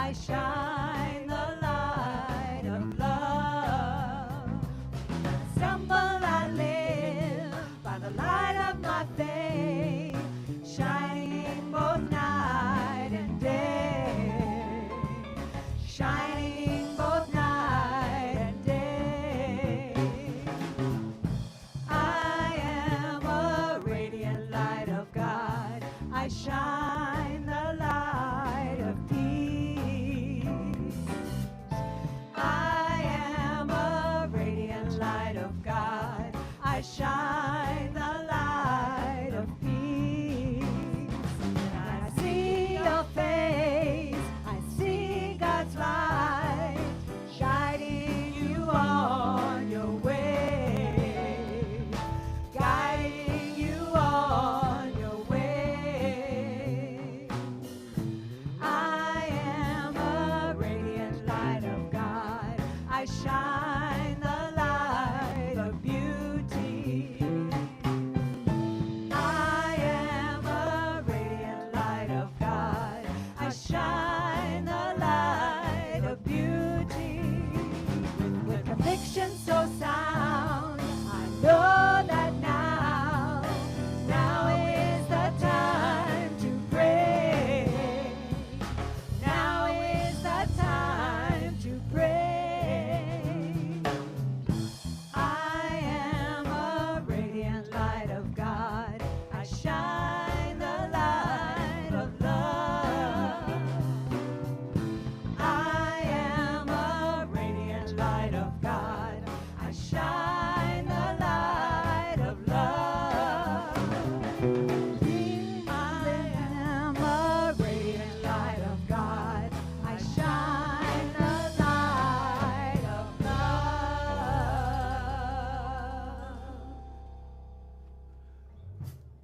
I shine the light of love. Stumble, I live by the light of my faith, shining both night and day, shining both night and day. I am a radiant light of God. I shine the light of peace. I am a radiant light of God. I shine the light of peace. And I see your face. I see God's light guiding you on your way, guiding you on your way. I am a radiant light of God. I shine the light of beauty. I am a radiant light of God. I shine the light of beauty. With conviction so sound, I know that now is the time to pray. Now is the time to pray. I am a radiant light of God. I shine the light of love. I am a radiant light of God. I shine the light of love. I am a radiant light of God. I shine the light of love.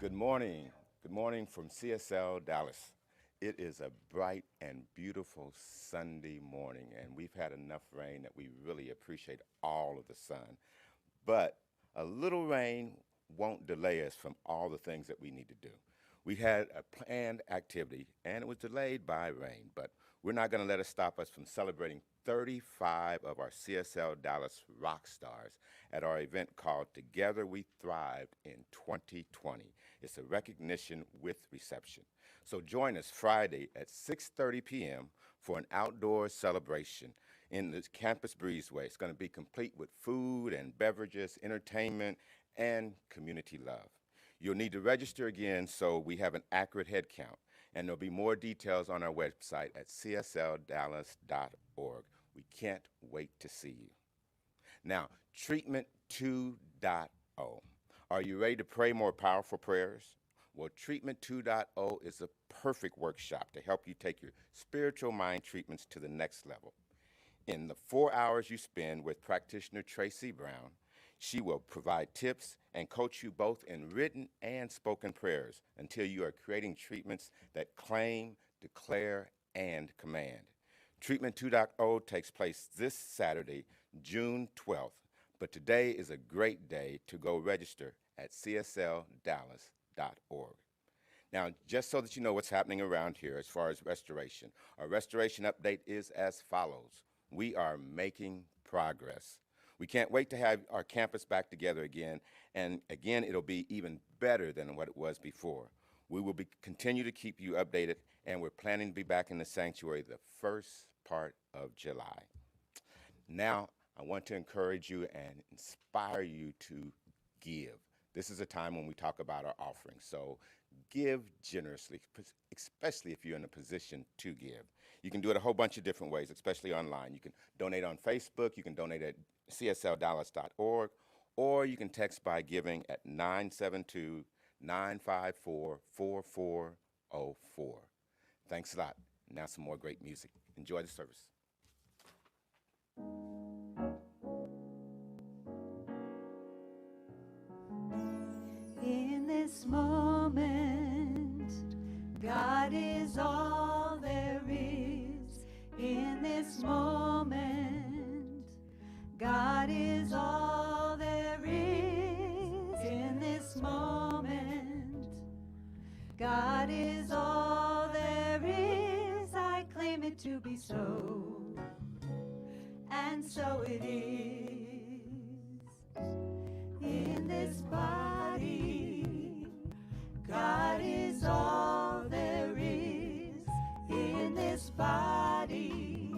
Good morning. Good morning from CSL Dallas. It is a bright and beautiful Sunday morning, and we've had enough rain that we really appreciate all of the sun. But a little rain won't delay us from all the things that we need to do. We had a planned activity, and it was delayed by rain, but we're not going to let it stop us from celebrating 35 of our CSL Dallas rock stars at our event called Together We Thrived in 2020. It's a recognition with reception. So join us Friday at 6:30 p.m. for an outdoor celebration in the campus breezeway. It's going to be complete with food and beverages, entertainment, and community love. You'll need to register again so we have an accurate head count, and there'll be more details on our website at csldallas.org. We can't wait to see you. Now, Treatment 2.0. Are you ready to pray more powerful prayers? Well, Treatment 2.0 is a perfect workshop to help you take your spiritual mind treatments to the next level. In the 4 hours you spend with practitioner Tracy Brown, she will provide tips and coach you both in written and spoken prayers until you are creating treatments that claim, declare, and command. Treatment 2.0 takes place this Saturday, June 12th, but today is a great day to go register at csldallas.org. Now, just so that you know what's happening around here as far as restoration, our restoration update is as follows. We are making progress. We can't wait to have our campus back together again, and again, it'll be even better than what it was before. We will continue to keep you updated, and we're planning to be back in the sanctuary the first part of July. Now, I want to encourage you and inspire you to give. This is a time when we talk about our offerings, so give generously, especially if you're in a position to give. You can do it a whole bunch of different ways, especially online. You can donate on Facebook, you can donate at csldallas.org, or you can text by giving at 972-954-4404. Thanks a lot. Now some more great music. Enjoy the service. In this moment, God is all there is. In this moment, God is all there is. In this moment, God is all there is. I claim it to be so. so. And so it is. In this body, God is all there is. In this body,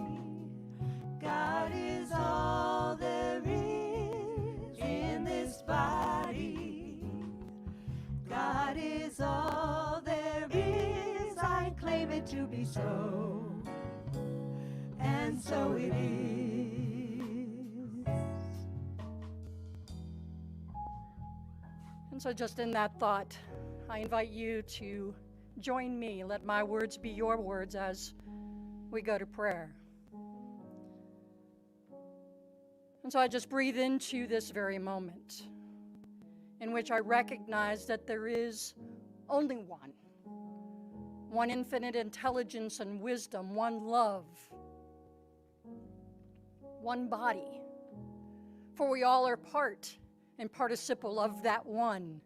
God is all there is. In this body, God is all there is. I claim it to be so. And so it is. And so just in that thought, I invite you to join me. Let my words be your words as we go to prayer. And so I just breathe into this very moment in which I recognize that there is only one infinite intelligence and wisdom, one love, one body. For we all are part and participle of that one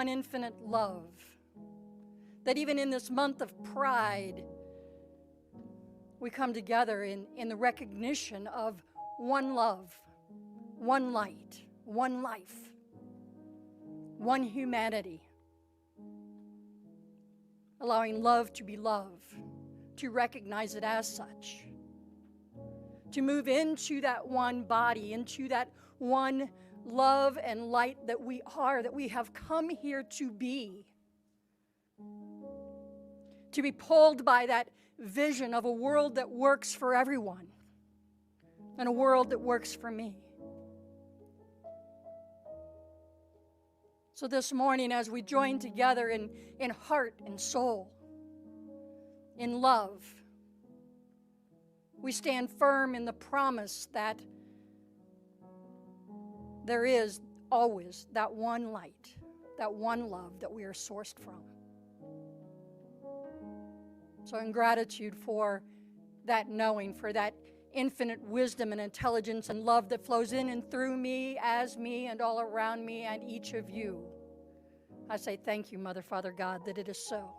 infinite love. That even in this month of pride, we come together in the recognition of one love, one light, one life, one humanity. Allowing love to be love, to recognize it as such, to move into that one body, into that one love and light that we are, that we have come here to be pulled by that vision of a world that works for everyone and a world that works for me. So this morning, as we join together in heart and soul, in love, we stand firm in the promise that there is always that one light, that one love that we are sourced from. So in gratitude for that knowing, for that infinite wisdom and intelligence and love that flows in and through me, as me, and all around me, and each of you, I say thank you, Mother, Father, God, that it is so.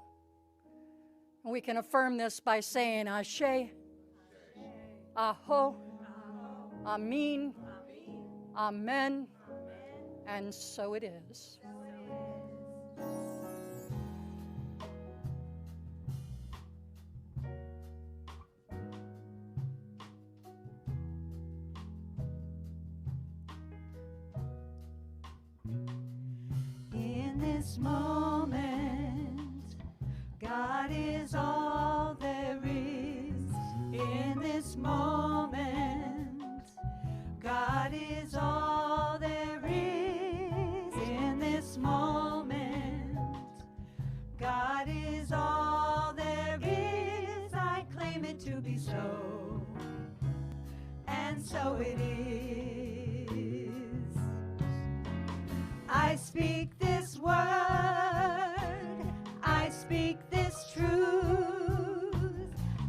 And we can affirm this by saying, Ashe, Aho, Amin, Amen, and so it is. In this moment, God is all there is. In this moment, God is all there is. In this moment, God is all there is. I claim it to be so, and so it is. I speak this word, I speak this truth,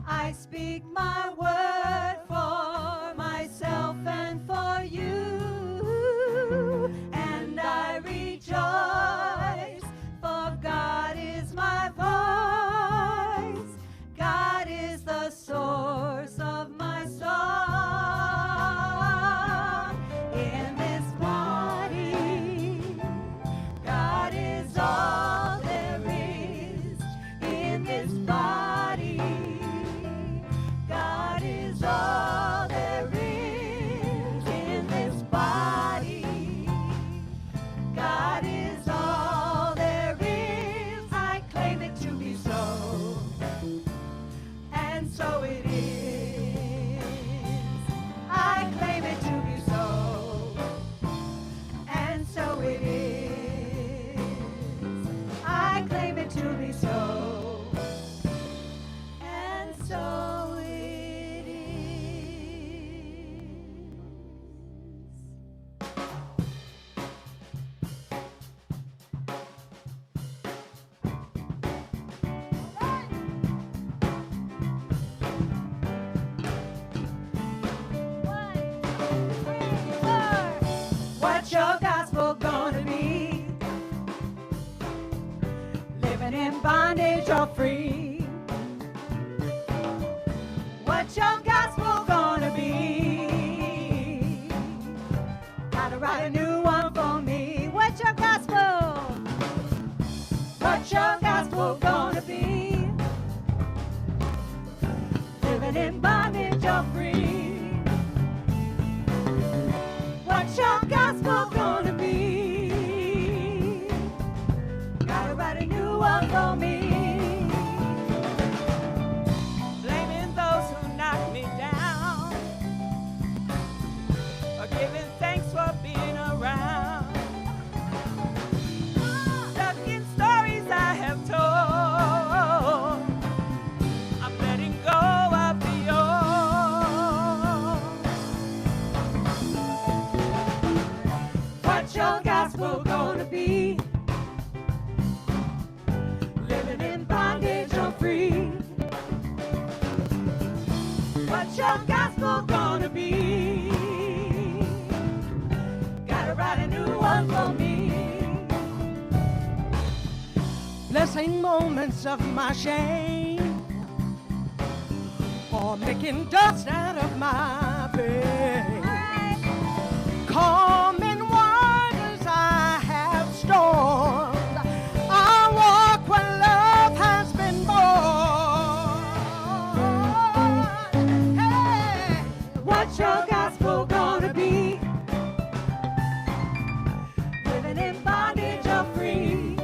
I speak my word for myself and for you, and I rejoice, for God is my voice, God is the source of my song. In this body, God is all there is. In this body, God is all there is. In this body, God is all there is. I claim it to be so, and so it is. I claim it to be so, and so it is. I claim it to be so, and so it is. living in bondage or free. What's your gospel gonna be? Gotta write a new one for me. Blaming those who knock me down, or giving thanks for being around. Stuck in stories I have told, I'm letting go of the old. What's your gospel gonna be? Living in bondage or free? What's your gospel gonna be? Gotta write a new one for me. Blessing moments of my shame, or making dust out of my pain. Calming waters I have stormed. I walk where love has been born. Hey, what's your gospel gonna be? Living in bondage or free?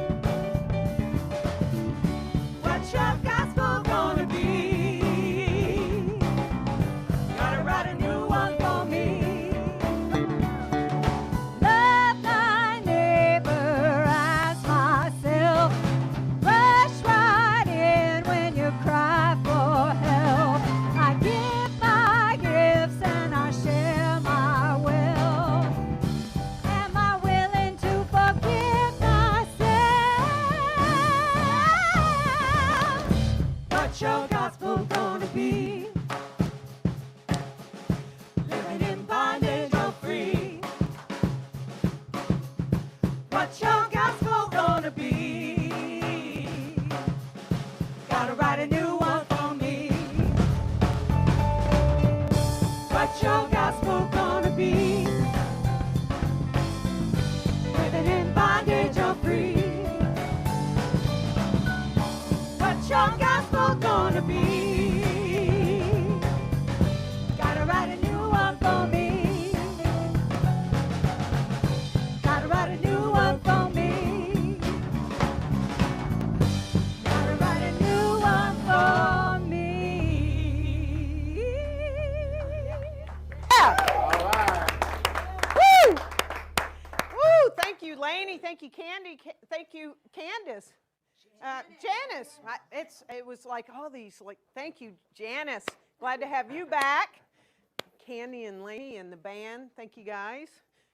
What's your gospel gonna be? Gotta write a new one for me. Love thy neighbor as myself. Rush right in when you cry for help. I give my gifts and I share my wealth. Am I willing to forgive myself? What's your gospel gonna be? Living in bondage or free? What's your gospel gonna be? Gotta write a new one for me. What's your gospel gonna be? Living in bondage or free? What's your gospel gonna be? Gotta write a new one for me. Gotta write a new one for me. Gotta write a new one for me. Woo! Woo! Thank you, Lainey. Thank you, Candy. Thank you, Candace. Janice. It was like all these, like, thank you, Janice. Glad to have you back. Candy and Lainey and the band. Thank you, guys.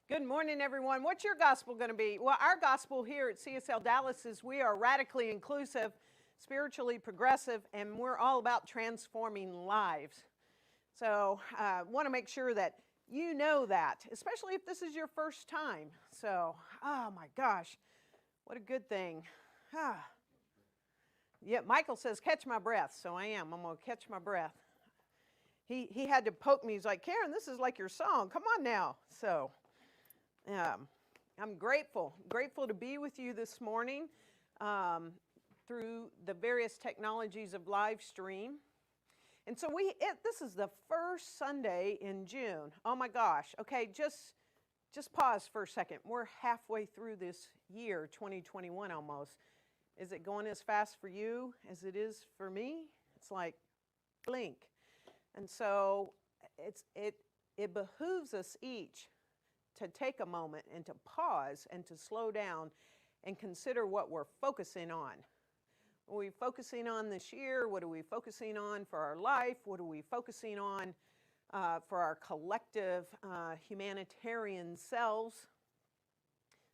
Good morning, everyone. What's your gospel going to be? Well, our gospel here at CSL Dallas is we are radically inclusive, spiritually progressive, and we're all about transforming lives. So I want to make sure that you know that, especially if this is your first time. So, oh my gosh, what a good thing. Yeah, Michael says, catch my breath, so I am. I'm going to catch my breath. He had to poke me. He's like, Karen, this is like your song. Come on now. So I'm grateful to be with you this morning through the various technologies of live stream. And so this is the first Sunday in June. Oh my gosh. Okay, just pause for a second. We're halfway through this year, 2021 almost. Is it going as fast for you as it is for me? It's like blink. And so it behooves us each to take a moment and to pause and to slow down and consider what we're focusing on. What are we focusing on this year? What are we focusing on for our life? What are we focusing on for our collective humanitarian selves?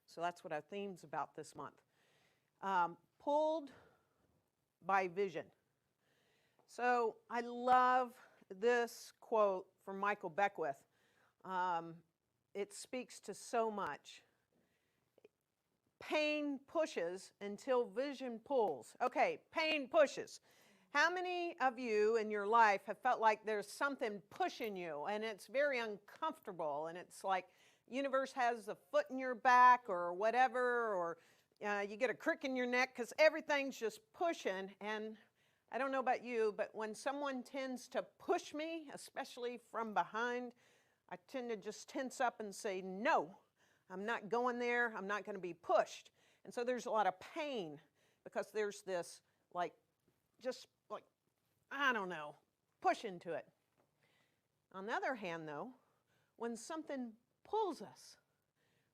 So that's what our theme's about this month. Pulled by vision. So I love this quote from Michael Beckwith. It speaks to so much. Pain pushes until vision pulls. Okay, pain pushes. How many of you in your life have felt like there's something pushing you and it's very uncomfortable and it's like universe has a foot in your back or whatever, or you get a crick in your neck because everything's just pushing, and I don't know about you, but when someone tends to push me, especially from behind, I tend to just tense up and say, no, I'm not going there. I'm not going to be pushed. And so there's a lot of pain because there's this just like, I don't know, push into it. On the other hand, though, when something pulls us,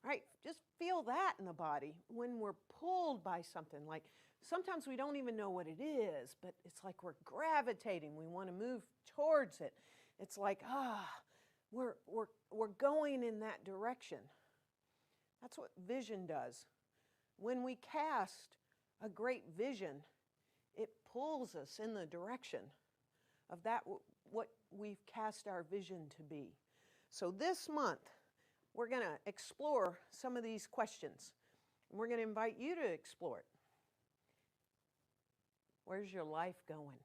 right, just feel that in the body. When we're pulled by something, like sometimes we don't even know what it is, but it's like we're gravitating. We want to move towards it. It's like, we're going in that direction. That's what vision does. When we cast a great vision, it pulls us in the direction of that what we've cast our vision to be. So this month, we're going to explore some of these questions. And we're going to invite you to explore it. Where's your life going?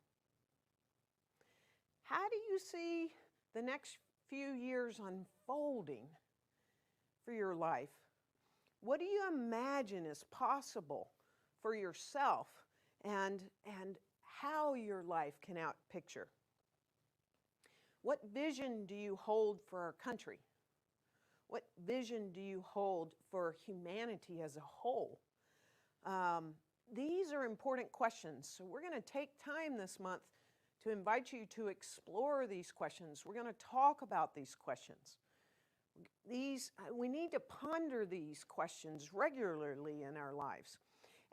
How do you see the next few years unfolding for your life? What do you imagine is possible for yourself and how your life can outpicture? What vision do you hold for our country? What vision do you hold for humanity as a whole? These are important questions. So we're going to take time this month to invite you to explore these questions. We're going to talk about these questions. We need to ponder these questions regularly in our lives.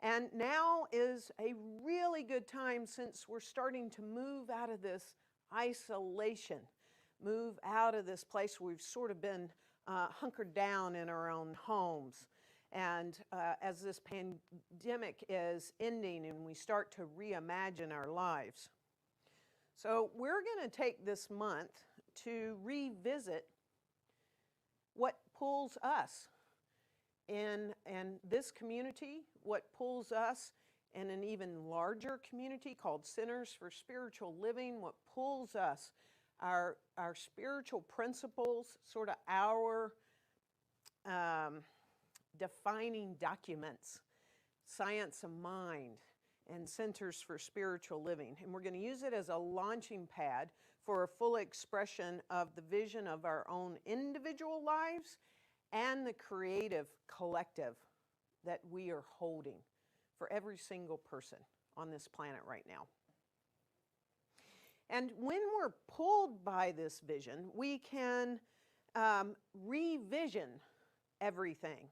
And now is a really good time, since we're starting to move out of this isolation, move out of this place where we've sort of been hunkered down in our own homes. And as this pandemic is ending and we start to reimagine our lives. So we're going to take this month to revisit what pulls us in this community, what pulls us in an even larger community called Centers for Spiritual Living, what pulls us, our spiritual principles, sort of our defining documents, Science of Mind, and Centers for Spiritual Living. And we're going to use it as a launching pad for a full expression of the vision of our own individual lives and the creative collective that we are holding for every single person on this planet right now. And when we're pulled by this vision, we can revision everything.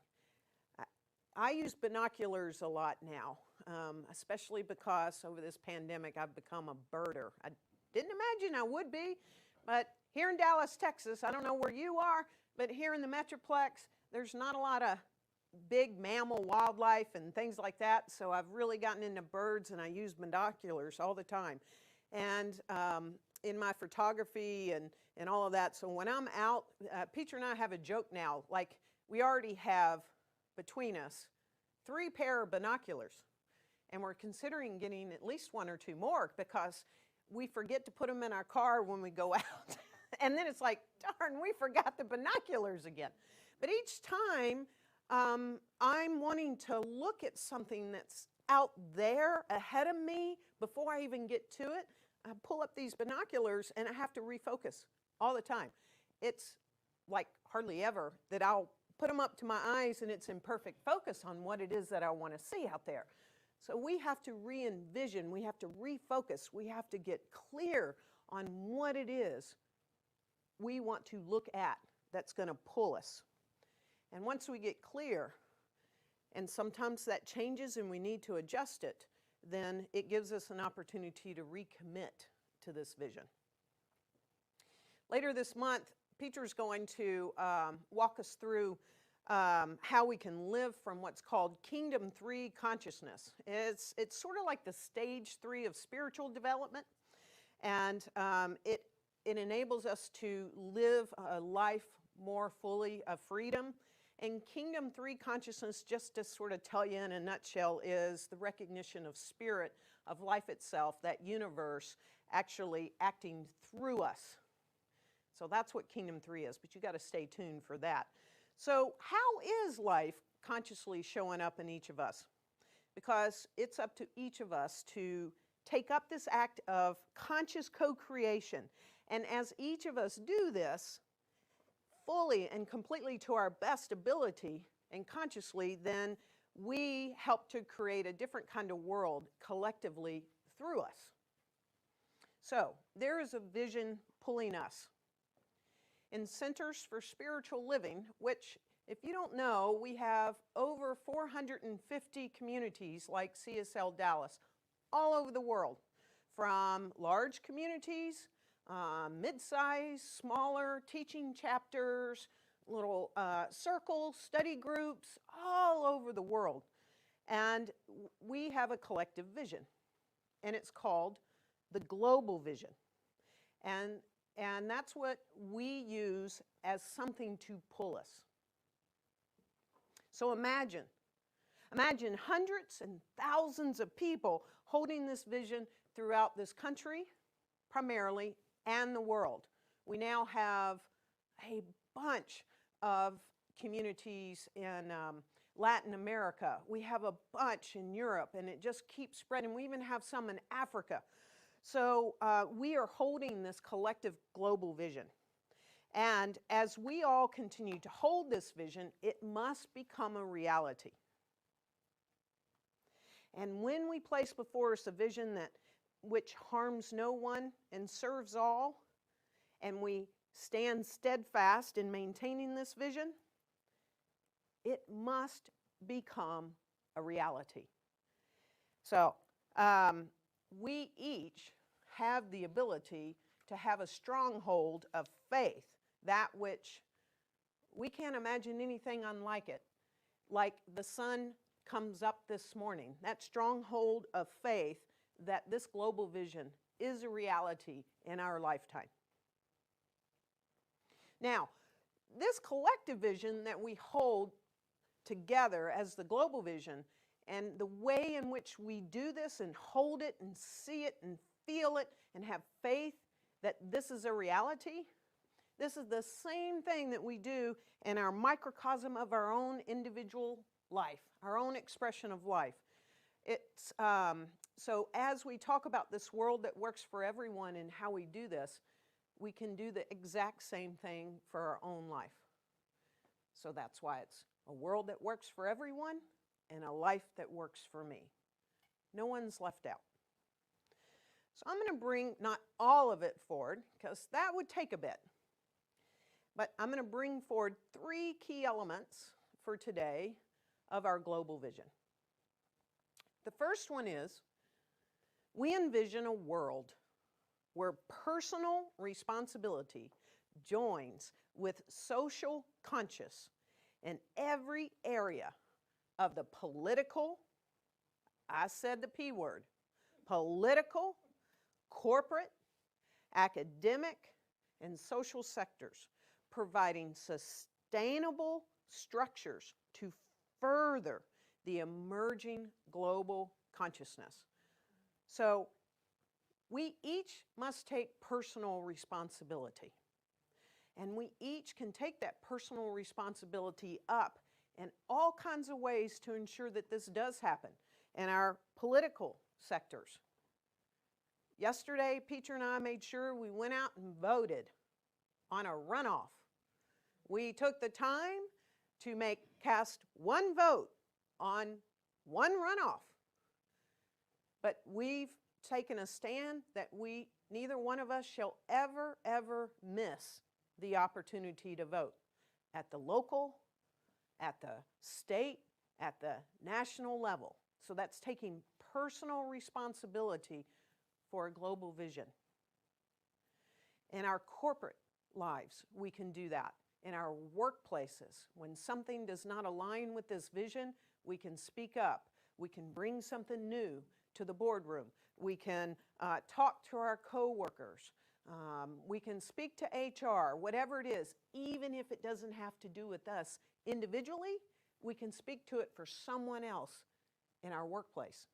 I use binoculars a lot now, especially because over this pandemic I've become a birder. I didn't imagine I would be, but here in Dallas, Texas, I don't know where you are, but here in the Metroplex, there's not a lot of big mammal wildlife and things like that, so I've really gotten into birds, and I use binoculars all the time. And in my photography and all of that, so when I'm out, Peter and I have a joke now, like we already have between us 3 pair of binoculars, and we're considering getting at least 1 or 2 more because we forget to put them in our car when we go out. And then it's like, darn, we forgot the binoculars again. But each time I'm wanting to look at something that's out there ahead of me before I even get to it, I pull up these binoculars and I have to refocus all the time. It's like hardly ever that I'll put them up to my eyes and it's in perfect focus on what it is that I want to see out there. So we have to re-envision, we have to refocus, we have to get clear on what it is we want to look at that's going to pull us. And once we get clear, and sometimes that changes and we need to adjust it, then it gives us an opportunity to recommit to this vision. Later this month, Peter's going to walk us through how we can live from what's called Kingdom 3 consciousness. It's sort of like the stage 3 of spiritual development, and it enables us to live a life more fully of freedom. And Kingdom 3 consciousness, just to sort of tell you in a nutshell, is the recognition of spirit, of life itself, that universe actually acting through us. So that's what Kingdom 3 is, but you got to stay tuned for that. So how is life consciously showing up in each of us? Because it's up to each of us to take up this act of conscious co-creation. And as each of us do this fully and completely to our best ability and consciously, then we help to create a different kind of world collectively through us. So there is a vision pulling us. In Centers for Spiritual Living, which, if you don't know, we have over 450 communities like CSL Dallas all over the world, from large communities, mid-size, smaller teaching chapters, little circles, study groups, all over the world. And we have a collective vision, and it's called the global vision. And that's what we use as something to pull us. So imagine hundreds and thousands of people holding this vision throughout this country, primarily, and the world. We now have a bunch of communities in Latin America. We have a bunch in Europe, and it just keeps spreading. We even have some in Africa. So we are holding this collective global vision. And as we all continue to hold this vision, it must become a reality. And when we place before us a vision which harms no one and serves all, and we stand steadfast in maintaining this vision, it must become a reality. So we each have the ability to have a stronghold of faith, that which we can't imagine anything unlike it. Like the sun comes up this morning, that stronghold of faith that this global vision is a reality in our lifetime. Now, this collective vision that we hold together as the global vision, and the way in which we do this and hold it and see it and feel it and have faith that this is a reality, this is the same thing that we do in our microcosm of our own individual life, our own expression of life. It's so as we talk about this world that works for everyone and how we do this, we can do the exact same thing for our own life. So that's why it's a world that works for everyone and a life that works for me. No one's left out. So I'm going to bring not all of it forward, because that would take a bit. But I'm going to bring forward 3 key elements for today of our global vision. The first one is, we envision a world where personal responsibility joins with social conscience in every area of the political, I said the P word, political, corporate, academic, and social sectors, providing sustainable structures to further the emerging global consciousness. So we each must take personal responsibility. And we each can take that personal responsibility up in all kinds of ways to ensure that this does happen in our political sectors. Yesterday, Peter and I made sure we went out and voted on a runoff. We took the time to cast one vote on one runoff. But we've taken a stand that neither one of us shall ever miss the opportunity to vote at the local, at the state, at the national level. So that's taking personal responsibility for a global vision. In our corporate lives, we can do that. In our workplaces, when something does not align with this vision, we can speak up. We can bring something new to the boardroom. We can talk to our coworkers. We can speak to HR, whatever it is, even if it doesn't have to do with us individually, we can speak to it for someone else in our workplace.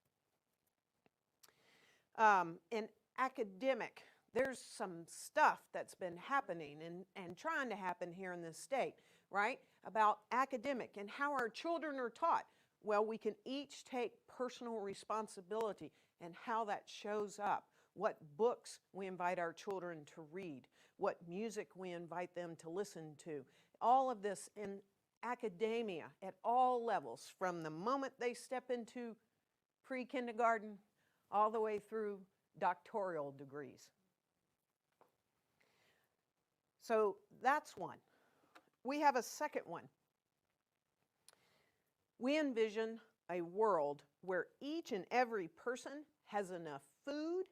In academic, there's some stuff that's been happening and trying to happen here in this state, right? About academic and how our children are taught. Well, we can each take personal responsibility and how that shows up, what books we invite our children to read, what music we invite them to listen to, all of this in academia at all levels, from the moment they step into pre-kindergarten all the way through doctoral degrees. So that's one. We have a second one. We envision a world where each and every person has enough food,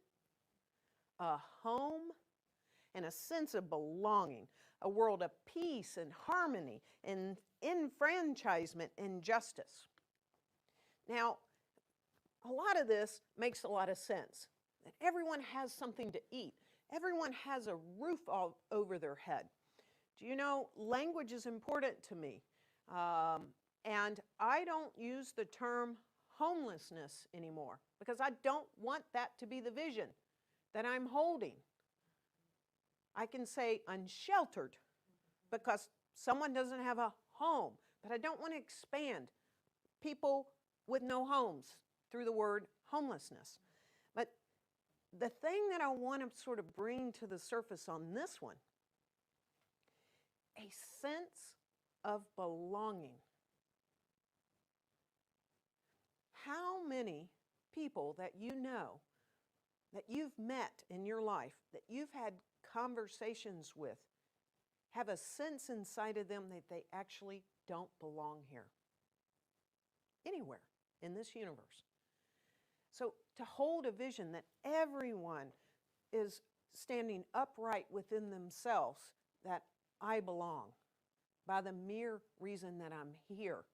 a home, and a sense of belonging, a world of peace and harmony and enfranchisement and justice. Now, a lot of this makes a lot of sense, that everyone has something to eat. Everyone has a roof all over their head. Do you know, language is important to me. And I don't use the term homelessness anymore because I don't want that to be the vision that I'm holding. I can say unsheltered because someone doesn't have a home, but I don't want to expand people with no homes through the word homelessness. But the thing that I want to sort of bring to the surface on this one, a sense of belonging. How many people that you know, that you've met in your life, that you've had conversations with, have a sense inside of them that they actually don't belong here? Anywhere in this universe. So to hold a vision that everyone is standing upright within themselves, that I belong, by the mere reason that I'm here,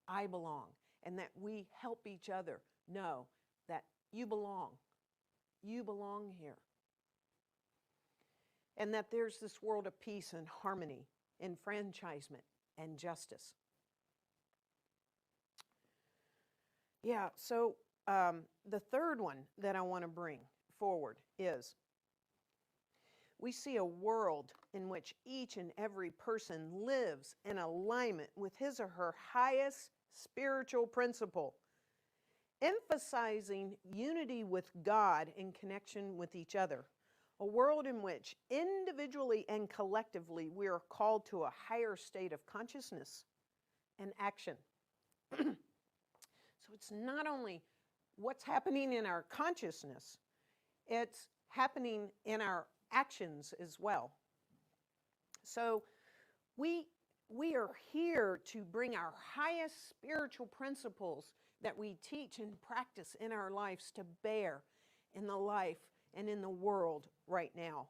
I belong, and that we help each other know that you belong here. And that there's this world of peace and harmony, enfranchisement, and justice. Yeah, so the third one that I want to bring forward is we see a world in which each and every person lives in alignment with his or her highest spiritual principle, emphasizing unity with God in connection with each other. A world in which individually and collectively we are called to a higher state of consciousness and action. So it's not only what's happening in our consciousness, it's happening in our actions as well. So we are here to bring our highest spiritual principles that we teach and practice in our lives to bear in the life and in the world right now.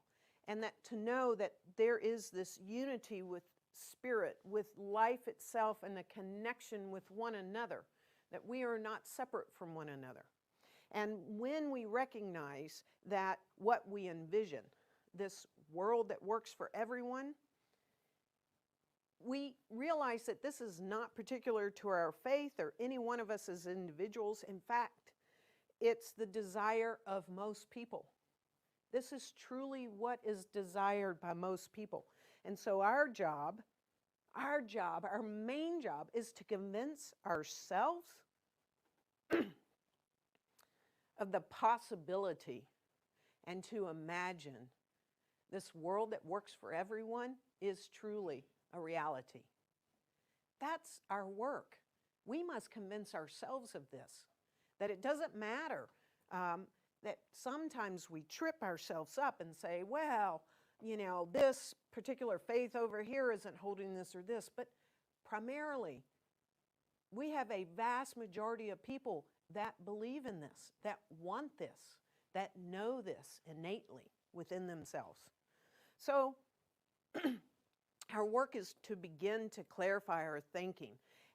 And that to know that there is this unity with spirit, with life itself, and the connection with one another, that we are not separate from one another. And when we recognize that what we envision, this world that works for everyone, we realize that this is not particular to our faith or any one of us as individuals. In fact, it's the desire of most people. This is truly what is desired by most people. And so our main job is to convince ourselves of the possibility and to imagine this world that works for everyone is truly a reality. That's our work. We must convince ourselves of this, that it doesn't matter that sometimes we trip ourselves up and say, well, you know, this particular faith over here isn't holding this or this, but primarily we have a vast majority of people that believe in this, that want this, that know this innately within themselves. So our work is to begin to clarify our thinking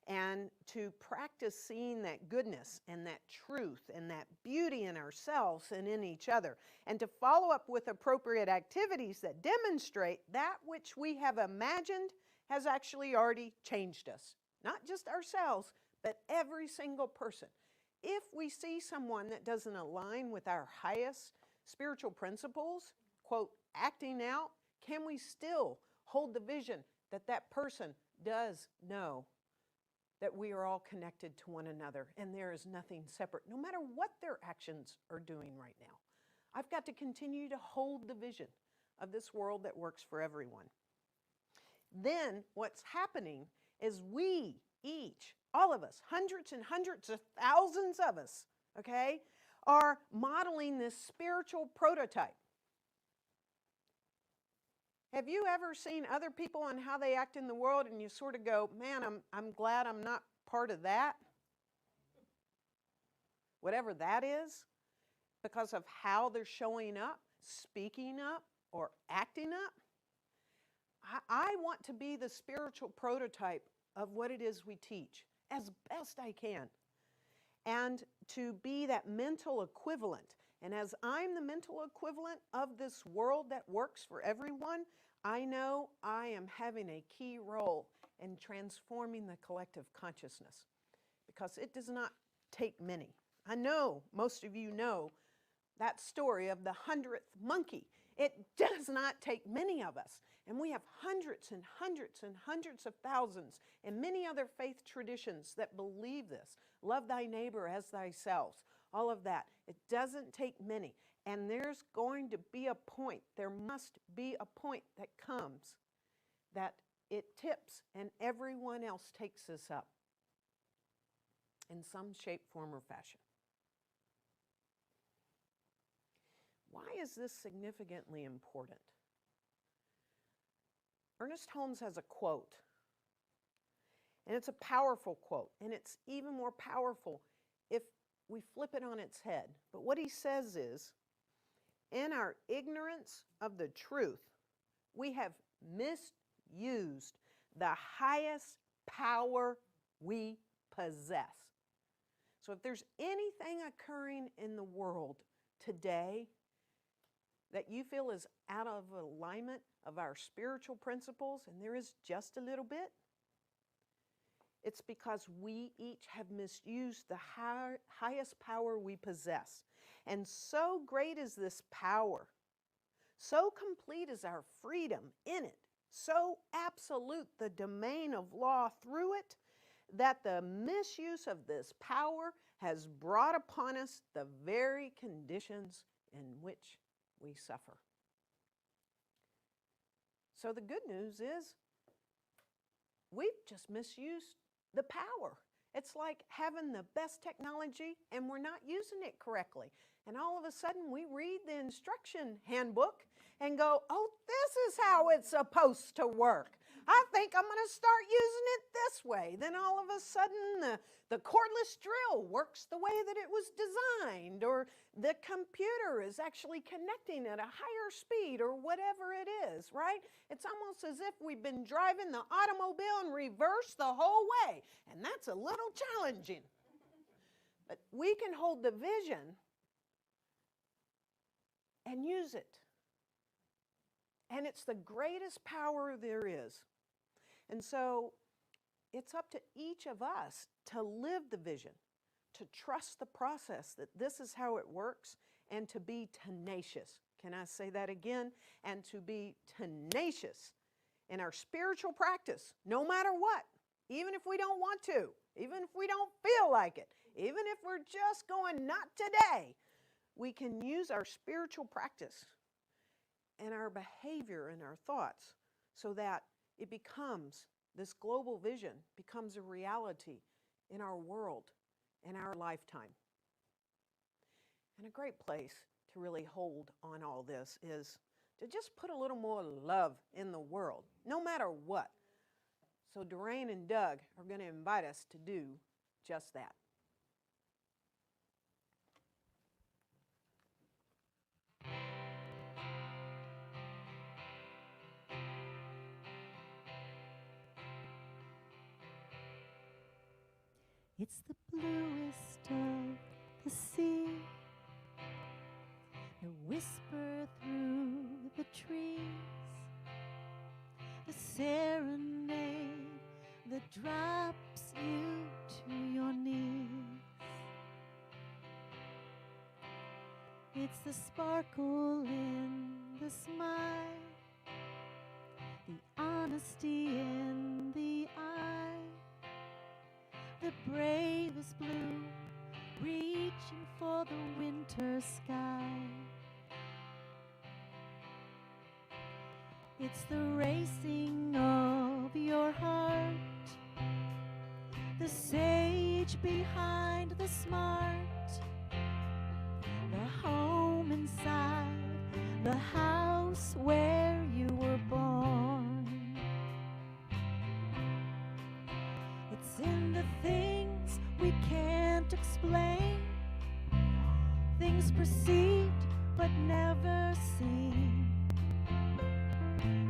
and to practice seeing that goodness and that truth and that beauty in ourselves and in each other, and to follow up with appropriate activities that demonstrate that which we have imagined has actually already changed us. Not just ourselves, but every single person. If we see someone that doesn't align with our highest spiritual principles, quote, acting out, can we still hold the vision that that person does know that we are all connected to one another and there is nothing separate, no matter what their actions are doing right now. I've got to continue to hold the vision of this world that works for everyone. Then what's happening is we each, all of us, hundreds and hundreds of thousands of us, okay, are modeling this spiritual prototype. Have you ever seen other people and how they act in the world and you sort of go, man, I'm glad I'm not part of that? Whatever that is, because of how they're showing up, speaking up, or acting up. I want to be the spiritual prototype of what it is we teach as best I can. And to be that mental equivalent. And as I'm the mental equivalent of this world that works for everyone, I know I am having a key role in transforming the collective consciousness, because it does not take many. I know most of you know that story of the 100th monkey. It does not take many of us. And we have hundreds and hundreds and hundreds of thousands and many other faith traditions that believe this. Love thy neighbor as thyself. All of that. It doesn't take many. And there's going to be a point, there must be a point that comes that it tips and everyone else takes this up in some shape, form, or fashion. Why is this significantly important? Ernest Holmes has a quote, and it's a powerful quote, and it's even more powerful if we flip it on its head. But what he says is, in our ignorance of the truth, we have misused the highest power we possess. So if there's anything occurring in the world today that you feel is out of alignment of our spiritual principles, and there is just a little bit, it's because we each have misused the highest power we possess. And so great is this power, so complete is our freedom in it, so absolute the domain of law through it, that the misuse of this power has brought upon us the very conditions in which we suffer. So the good news is we've just misused the power. It's like having the best technology and we're not using it correctly. And all of a sudden we read the instruction handbook and go, oh, this is how it's supposed to work. I think I'm going to start using it this way. Then all of a sudden the cordless drill works the way that it was designed, or the computer is actually connecting at a higher speed, or whatever it is, right? It's almost as if we've been driving the automobile in reverse the whole way, and that's a little challenging. But we can hold the vision and use it. And it's the greatest power there is. And so it's up to each of us to live the vision, to trust the process that this is how it works, and to be tenacious. Can I say that again? And to be tenacious in our spiritual practice, no matter what, even if we don't want to, even if we don't feel like it, even if we're just going, not today, we can use our spiritual practice and our behavior and our thoughts so that it becomes, this global vision becomes a reality in our world, in our lifetime. And a great place to really hold on all this is to just put a little more love in the world, no matter what. So Doreen and Doug are going to invite us to do just that. It's the bluest of the sea, a whisper through the trees, a serenade that drops you to your knees. It's the sparkle in the smile, the honesty in the eye, bravest blue, reaching for the winter sky. It's the racing of your heart, the sage behind the smart, the home inside the house where you were born. It's in the things we can't explain, things perceived but never seen.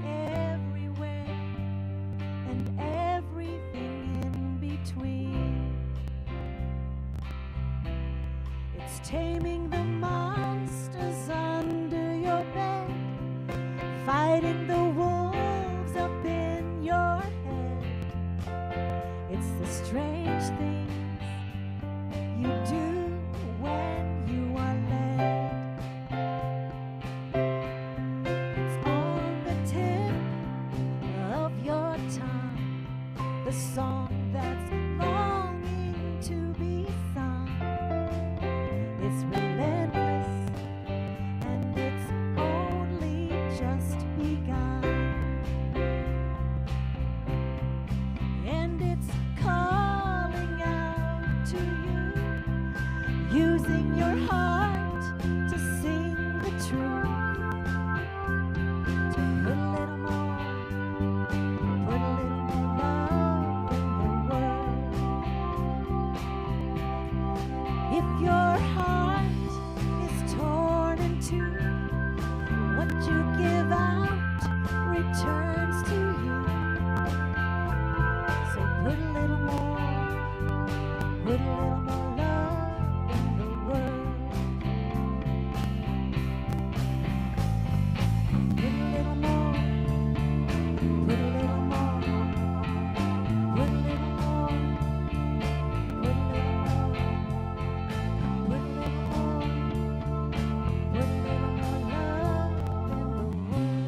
Everywhere and everything in between. It's taming the monsters under your bed, fighting the wolves up in your head. It's the strange things you do when you are led. It's on the tip of your tongue, the song that's longing to be sung. It's relentless and it's only just begun. And it's calling out to you, using your heart to sing the truth. To put a little more, put a little more love in the world. If your heart is torn in two, what you give out returns to you. So put a little more, put a little more love in the world. Put a little more, put a little more, put a little more, put a little more, put a little more, put a little more love in the world.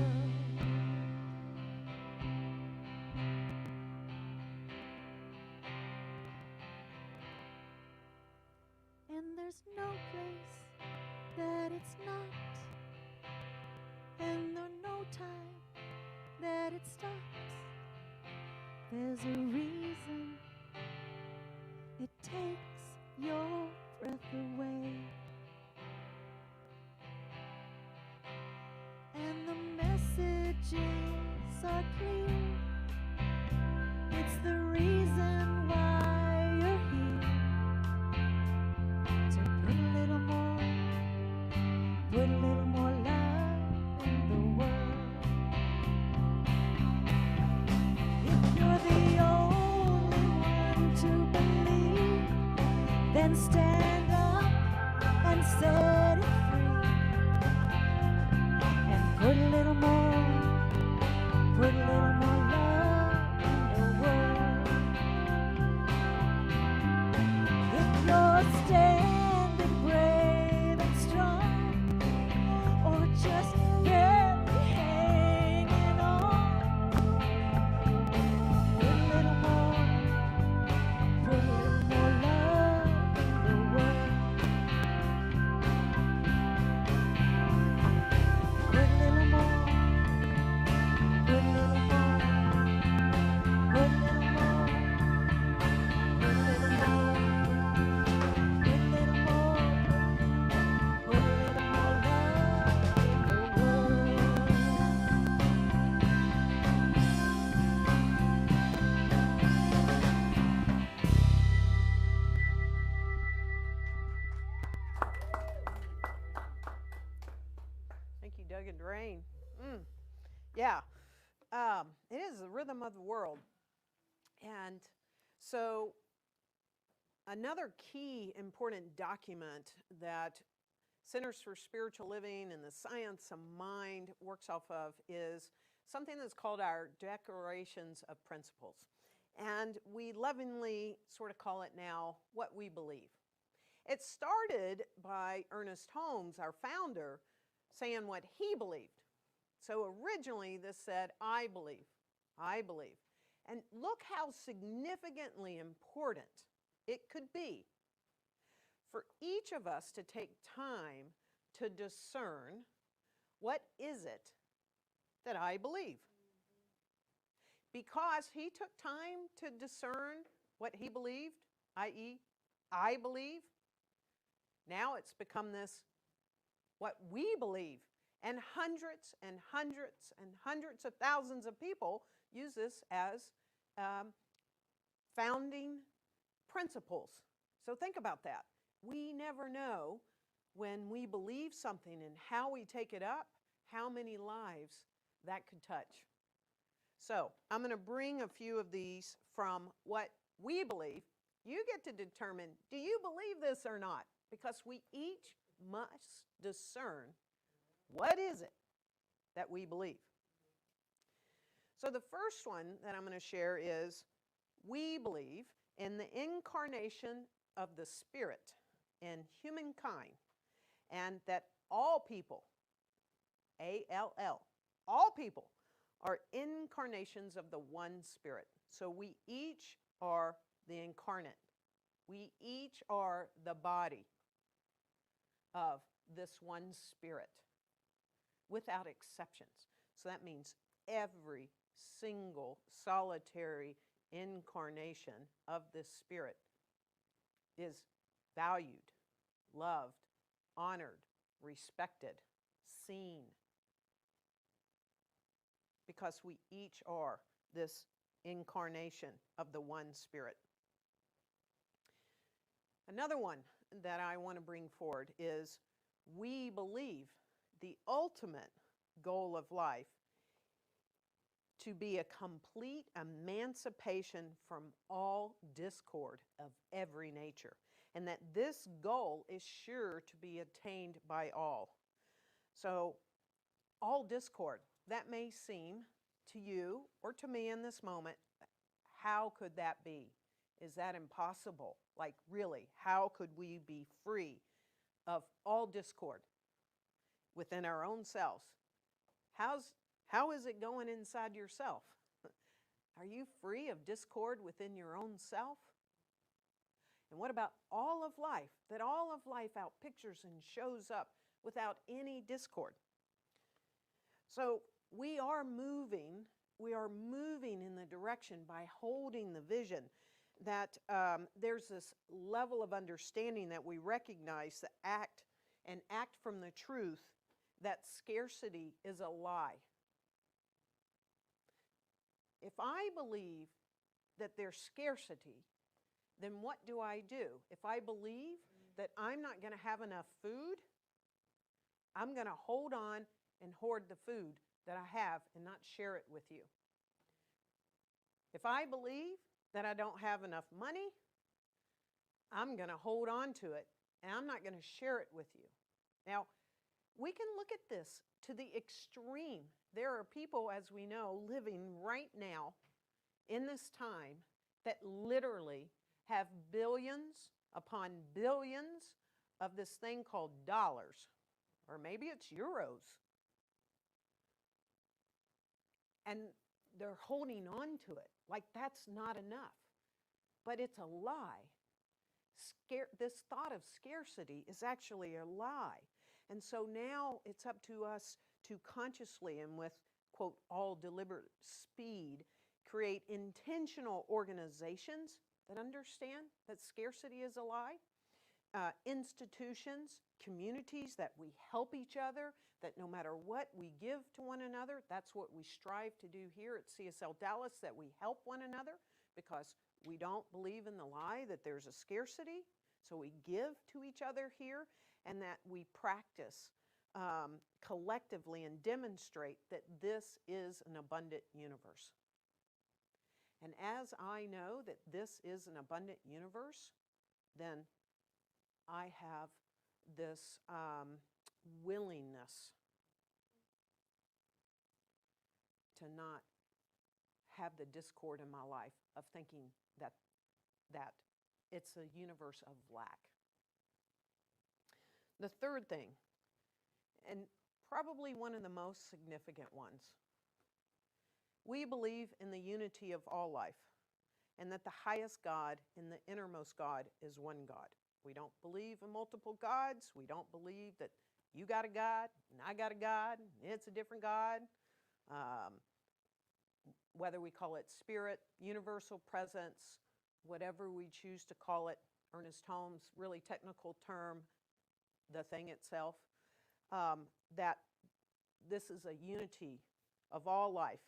And there's no place that it's not, and there's no time that it stops. There's a reason it takes your breath away, and the messages are clear. It's the reason why you're here. So put a little more, put a little more love in the world. If you're the only one to believe, then stand up and set it free. And put a little more, put a little more love in the world. If you're standing brave and strong, or just barely hanging on, put a little more, put a little more love in the world. Put a little more, put a little more, put a little more, put a little more, put a little more love in the world. Thank you, Doug and Drain. Yeah, it is the rhythm of the world. And so another key important document that Centers for Spiritual Living and the Science of Mind works off of is something that's called our Declarations of Principles. And we lovingly sort of call it now what we believe. It started by Ernest Holmes, our founder, saying what he believed. So originally this said, I believe, I believe. And look how significantly important it could be for each of us to take time to discern, what is it that I believe? Because he took time to discern what he believed, i.e., I believe, now it's become this, what we believe. And hundreds and hundreds and hundreds of thousands of people use this as founding principles. So think about that. We never know when we believe something and how we take it up, how many lives that could touch. So I'm going to bring a few of these from what we believe. You get to determine, do you believe this or not? Because we each must discern, what is it that we believe? So the first one that I'm going to share is, we believe in the incarnation of the Spirit in humankind, and that all people, A-L-L, all people are incarnations of the one Spirit. So we each are the incarnate. We each are the body of this one Spirit, without exceptions. So that means every single solitary incarnation of this Spirit is valued, loved, honored, respected, seen, because we each are this incarnation of the one Spirit. Another one that I want to bring forward is, we believe the ultimate goal of life to be a complete emancipation from all discord of every nature, and that this goal is sure to be attained by all. So, all discord, that may seem to you or to me in this moment, how could that be? Is that impossible? Like, really, how could we be free of all discord within our own selves? How is it going inside yourself? Are you free of discord within your own self? And what about all of life? That all of life outpictures and shows up without any discord. So we are moving in the direction by holding the vision that there's this level of understanding that we recognize the act from the truth that scarcity is a lie. If I believe that there's scarcity, then what do I do? If I believe that I'm not going to have enough food, I'm going to hold on and hoard the food that I have and not share it with you. If I believe that I don't have enough money, I'm going to hold on to it and I'm not going to share it with you. Now, we can look at this to the extreme. There are people, as we know, living right now in this time that literally have billions upon billions of this thing called dollars, or maybe it's euros. And they're holding on to it like that's not enough. But it's a lie. This thought of scarcity is actually a lie. And so now it's up to us to consciously and with, quote, all deliberate speed, create intentional organizations that understand that scarcity is a lie, institutions, communities that we help each other, that no matter what we give to one another, that's what we strive to do here at CSL Dallas, that we help one another because we don't believe in the lie that there's a scarcity. So we give to each other here, and that we practice collectively and demonstrate that this is an abundant universe. And as I know that this is an abundant universe, then I have this willingness to not have the discord in my life of thinking that it's a universe of lack. The third thing, and probably one of the most significant ones, we believe in the unity of all life, and that the highest God and the innermost God is one God. We don't believe in multiple gods. We don't believe that you got a God and I got a God, and it's a different God. Whether we call it spirit, universal presence, whatever we choose to call it, Ernest Holmes' really technical term, the thing itself, that this is a unity of all life.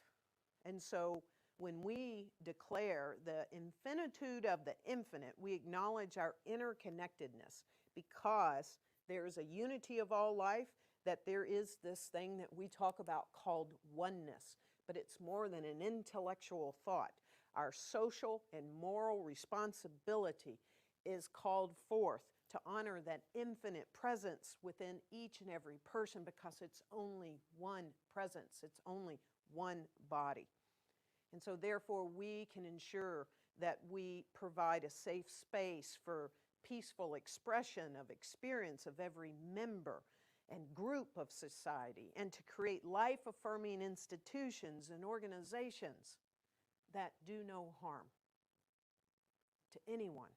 And so when we declare the infinitude of the infinite, we acknowledge our interconnectedness because there is a unity of all life, that there is this thing that we talk about called oneness, but it's more than an intellectual thought. Our social and moral responsibility is called forth to honor that infinite presence within each and every person, because it's only one presence, it's only one body. And so therefore we can ensure that we provide a safe space for peaceful expression of experience of every member and group of society, and to create life-affirming institutions and organizations that do no harm to anyone.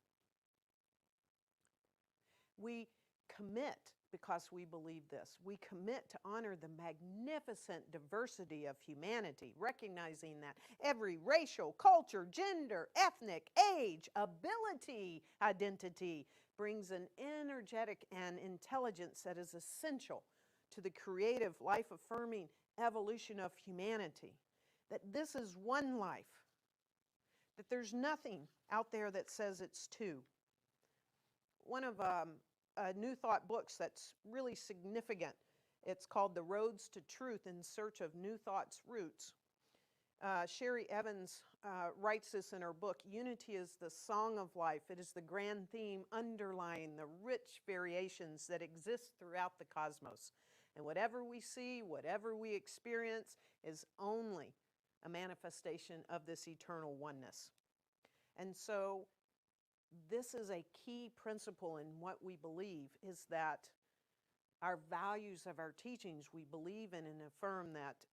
We commit, because we believe this, we commit to honor the magnificent diversity of humanity, recognizing that every racial, culture, gender, ethnic, age, ability, identity brings an energetic and intelligence that is essential to the creative, life-affirming evolution of humanity. That this is one life, that there's nothing out there that says it's two. One of New Thought books that's really significant, it's called The Roads to Truth in Search of New Thought's Roots. Sherry Evans writes this in her book, "Unity is the song of life. It is the grand theme underlying the rich variations that exist throughout the cosmos. And whatever we see, whatever we experience, is only a manifestation of this eternal oneness." And so this is a key principle in what we believe, is that our values of our teachings, we believe in and affirm that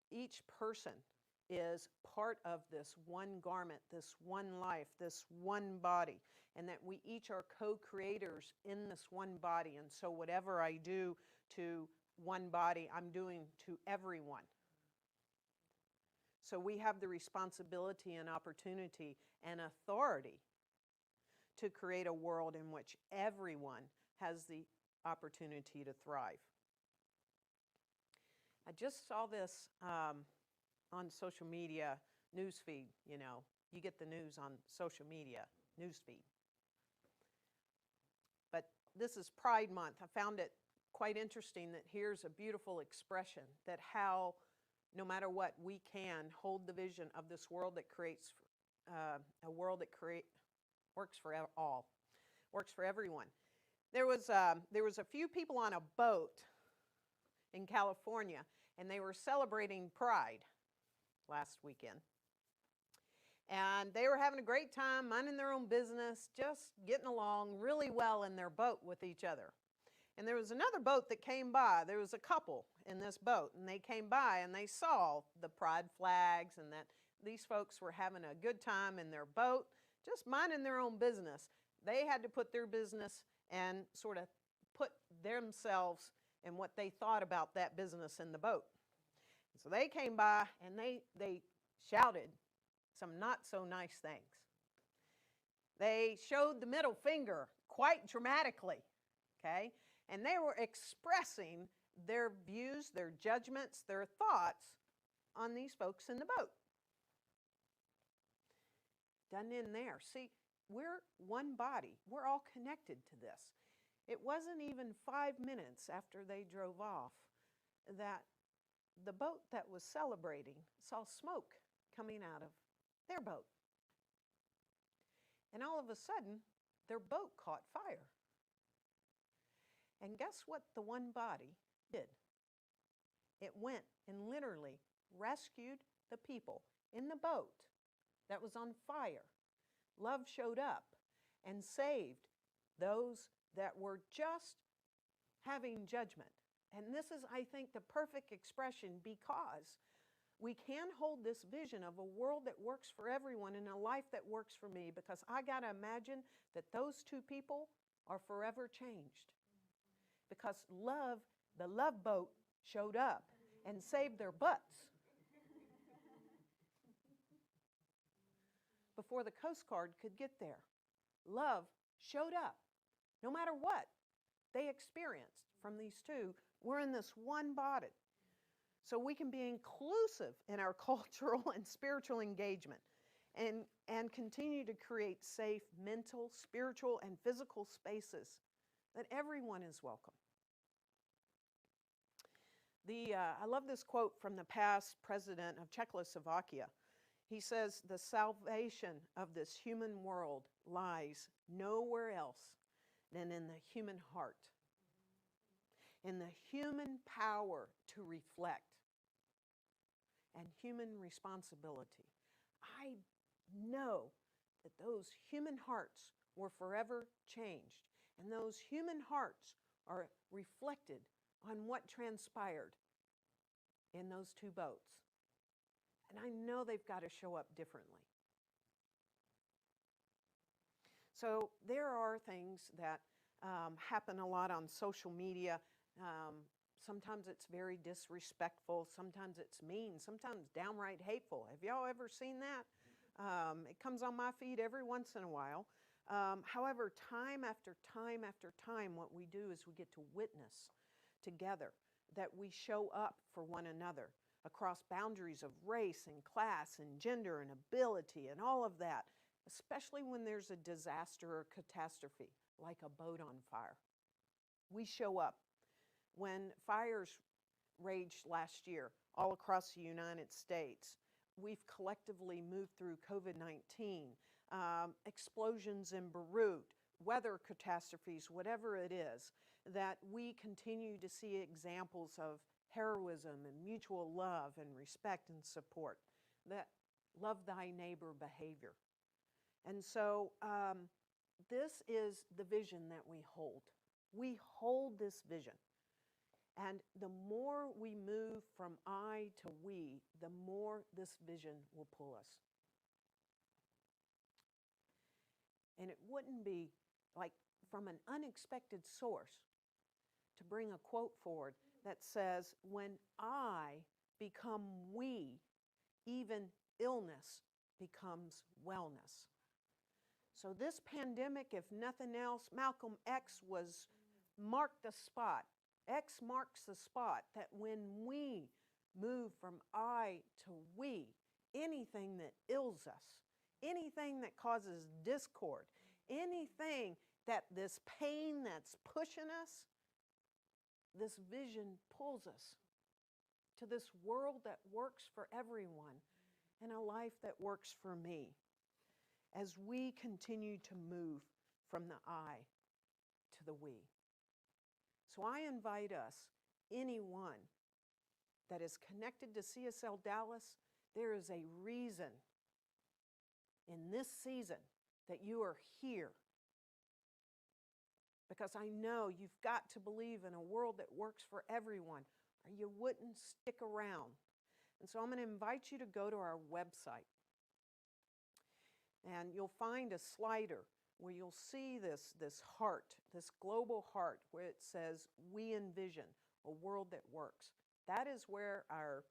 each person is part of this one garment, this one life, this one body, and that we each are co-creators in this one body. And so whatever I do to one body, I'm doing to everyone. So we have the responsibility and opportunity and authority to create a world in which everyone has the opportunity to thrive. I just saw this on social media newsfeed. You know, you get the news on social media newsfeed. But this is Pride Month. I found it quite interesting that here's a beautiful expression that how, no matter what, we can hold the vision of this world that creates a world that works for all, works for everyone. There was a few people on a boat in California, and they were celebrating Pride last weekend. And they were having a great time, minding their own business, just getting along really well in their boat with each other. And there was another boat that came by. There was a couple in this boat, and they came by and they saw the Pride flags and that these folks were having a good time in their boat, just minding their own business. They had to put their business and sort of put themselves and what they thought about that business in the boat. So they came by and they shouted some not so nice things. They showed the middle finger quite dramatically, okay? And they were expressing their views, their judgments, their thoughts on these folks in the boat. Doesn't end there. See, we're one body. We're all connected to this. It wasn't even 5 minutes after they drove off that the boat that was celebrating saw smoke coming out of their boat. And all of a sudden, their boat caught fire. And guess what the one body did? It went and literally rescued the people in the boat that was on fire. Love showed up and saved those that were just having judgment. And this is, I think, the perfect expression, because we can hold this vision of a world that works for everyone and a life that works for me, because I got to imagine that those two people are forever changed. Because love, the love boat, showed up and saved their butts before the Coast Guard could get there. Love showed up. No matter what they experienced from these two, we're in this one body. So we can be inclusive in our cultural and spiritual engagement and continue to create safe mental, spiritual, and physical spaces that everyone is welcome. I love this quote from the past president of Czechoslovakia. He says, "The salvation of this human world lies nowhere else than in the human heart, in the human power to reflect, and human responsibility." I know that those human hearts were forever changed, and those human hearts are reflected on what transpired in those two boats. And I know they've got to show up differently. So there are things that happen a lot on social media. Sometimes it's very disrespectful. Sometimes it's mean. Sometimes downright hateful. Have y'all ever seen that? It comes on my feed every once in a while. However, time after time after time, what we do is we get to witness together that we show up for one another across boundaries of race and class and gender and ability and all of that, especially when there's a disaster or catastrophe, like a boat on fire. We show up. When fires raged last year all across the United States, we've collectively moved through COVID-19, explosions in Beirut, weather catastrophes, whatever it is, that we continue to see examples of heroism and mutual love and respect and support, that love thy neighbor behavior. And so this is the vision that we hold. We hold this vision. And the more we move from I to we, the more this vision will pull us. And it wouldn't be like from an unexpected source to bring a quote forward that says, "When I become we, even illness becomes wellness." So this pandemic, if nothing else, Malcolm X marked the spot. X marks the spot that when we move from I to we, anything that ills us, anything that causes discord, anything that this pain that's pushing us, this vision pulls us to this world that works for everyone and a life that works for me as we continue to move from the I to the we. So I invite us, anyone that is connected to CSL Dallas, there is a reason in this season that you are here. Because I know you've got to believe in a world that works for everyone, or you wouldn't stick around. And so I'm going to invite you to go to our website. And you'll find a slider where you'll see this heart, this global heart, where it says, "We envision a world that works." That is where our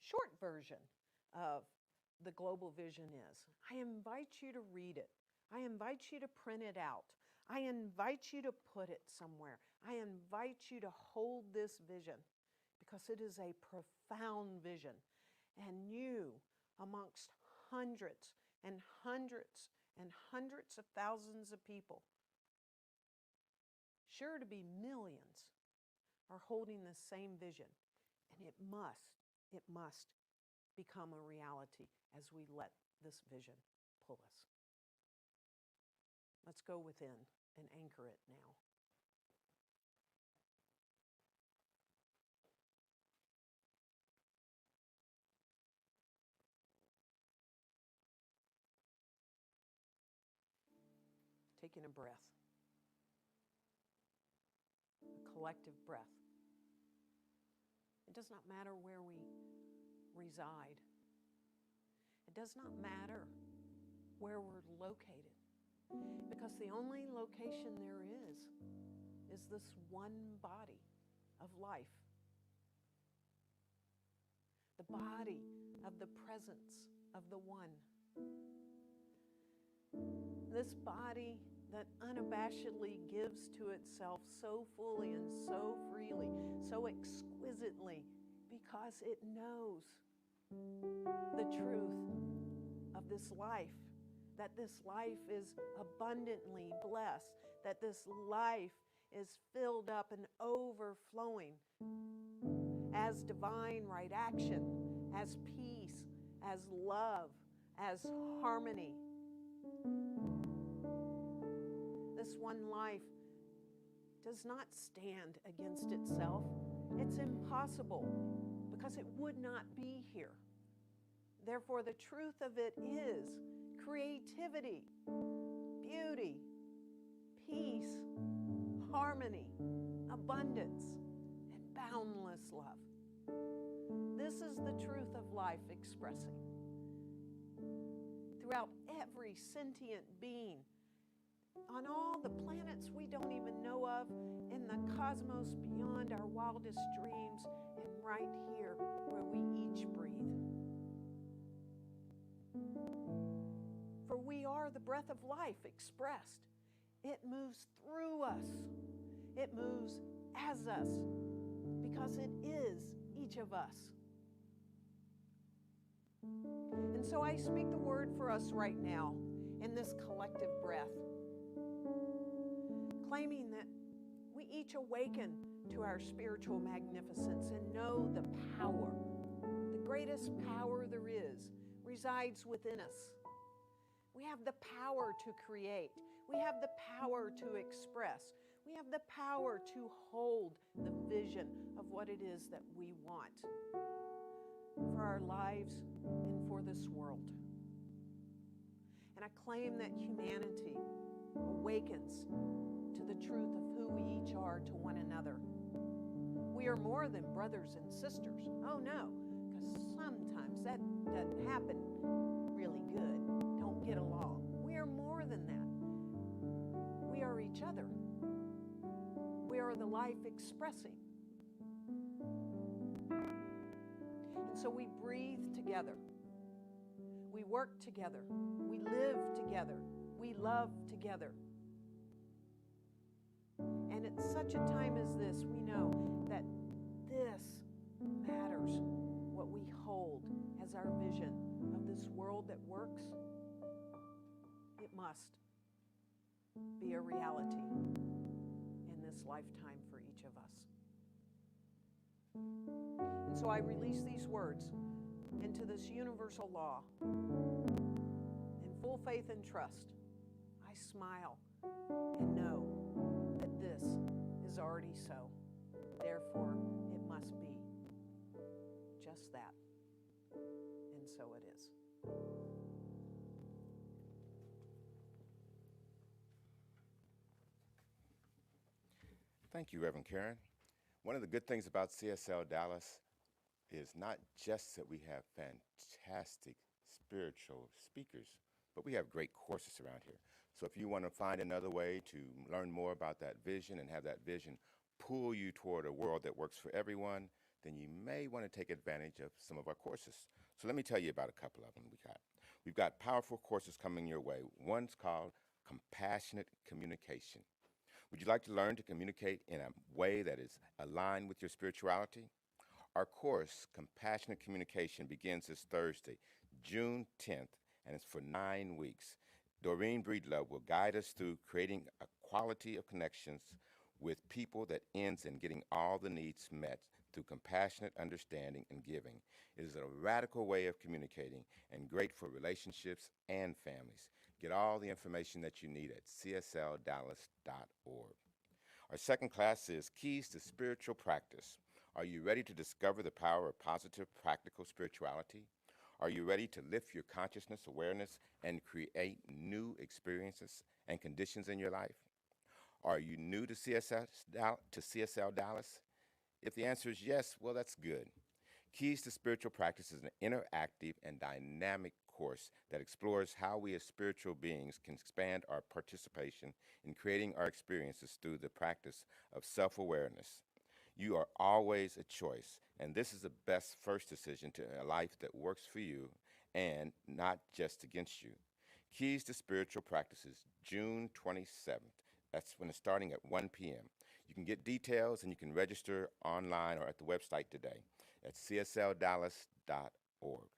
short version of the global vision is. I invite you to read it. I invite you to print it out. I invite you to put it somewhere. I invite you to hold this vision because it is a profound vision. And you, amongst hundreds and hundreds and hundreds of thousands of people, sure to be millions, are holding the same vision. And it must become a reality as we let this vision pull us. Let's go within and anchor it now. Taking a breath, a collective breath. It does not matter where we reside. reside. It does not matter where we're located, because the only location there is this one body of life. The body of the presence of the one. This body that unabashedly gives to itself so fully and so freely, so exquisitely, because it knows the truth of this life, that this life is abundantly blessed, that this life is filled up and overflowing as divine right action, as peace, as love, as harmony. This one life does not stand against itself. It's impossible, because it would not be here. Therefore, the truth of it is creativity, beauty, peace, harmony, abundance, and boundless love. This is the truth of life expressing throughout every sentient being, on all the planets we don't even know of, in the cosmos beyond our wildest dreams, and right here where we each breathe. For we are the breath of life expressed. It moves through us. It moves as us, because it is each of us. And so I speak the word for us right now in this collective breath, claiming that we each awaken to our spiritual magnificence and know the power, the greatest power there is, resides within us. We have the power to create. We have the power to express. We have the power to hold the vision of what it is that we want for our lives and for this world. And I claim that humanity awakens to the truth of who we each are to one another. We are more than brothers and sisters. Oh no, because sometimes that doesn't happen really good. Don't get along. We are more than that. We are each other. We are the life expressing. And so we breathe together. We work together. We live together. We love together. And at such a time as this, we know that this matters, what we hold as our vision of this world that works. It must be a reality in this lifetime for each of us. And so I release these words into this universal law in full faith and trust. I smile and know that this is already so. Therefore, it must be just that. And so it is. Thank you, Reverend Karen. One of the good things about CSL Dallas is not just that we have fantastic spiritual speakers, but we have great courses around here. So if you want to find another way to learn more about that vision and have that vision pull you toward a world that works for everyone, then you may want to take advantage of some of our courses. So let me tell you about a couple of them we got. We've got powerful courses coming your way. One's called Compassionate Communication. Would you like to learn to communicate in a way that is aligned with your spirituality? Our course, Compassionate Communication, begins this Thursday, June 10th, and it's for 9 weeks. Doreen Breedlove will guide us through creating a quality of connections with people that ends in getting all the needs met through compassionate understanding and giving. It is a radical way of communicating and great for relationships and families. Get all the information that you need at cslDallas.org. Our second class is Keys to Spiritual Practice. Are you ready to discover the power of positive, practical spirituality? Are you ready to lift your consciousness awareness and create new experiences and conditions in your life? Are you new to CSL Dallas? If the answer is yes, well, that's good. Keys to Spiritual Practice is an interactive and dynamic course that explores how we as spiritual beings can expand our participation in creating our experiences through the practice of self awareness. You are always a choice, and this is the best first decision to a life that works for you and not just against you. Keys to Spiritual Practices, June 27th. That's when it's starting at 1 p.m. You can get details and you can register online or at the website today at csldallas.org.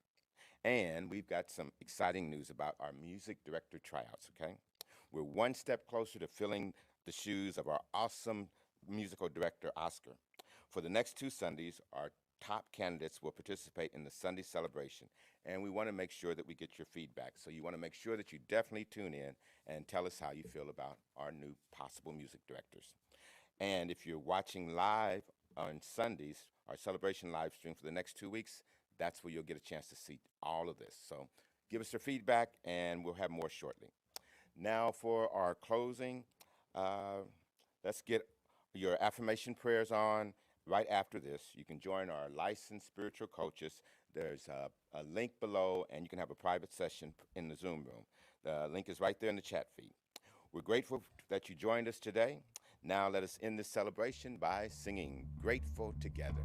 And we've got some exciting news about our music director tryouts, okay? We're one step closer to filling the shoes of our awesome musical director, Oscar. For the next two Sundays, our top candidates will participate in the Sunday celebration, and we want to make sure that we get your feedback. So you want to make sure that you definitely tune in and tell us how you feel about our new possible music directors. And if you're watching live on Sundays, our celebration live stream for the next 2 weeks, that's where you'll get a chance to see all of this. So give us your feedback, and we'll have more shortly. Now for our closing, let's get your affirmation prayers on right after this. You can join our licensed spiritual coaches. There's a link below, and you can have a private session in the Zoom room. The link is right there in the chat feed. We're grateful that you joined us today. Now let us end this celebration by singing Grateful Together.